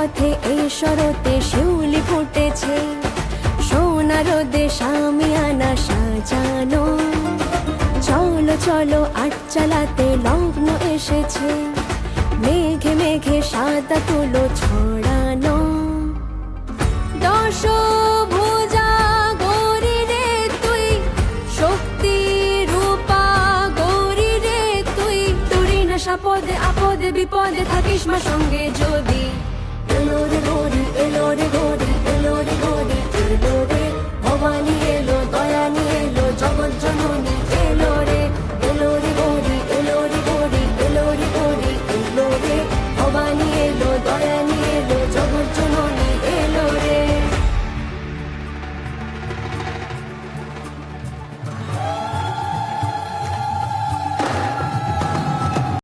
পথে এই শরতে শিউলি ফুটেছে, সোনা রোদে শামিয়ানা সাজানো। চলো চলো আট চালাতে লগ্ন এসেছে, মেঘে মেঘে সাদা তুলো ছড়ানো। দশভুজা গৌরী রে তুই, শক্তি রূপা গৌরী রে তুই, তুরি না সাপদে আপদে বিপদে থাকিস মা সঙ্গে যদি। এলো রে গৌরী, এলো রে গৌরী, এলো রে গৌরী, এলো রে ভবানী, এলো দয়ানী, এলো জগৎ জননী, এলো রে, এলো রে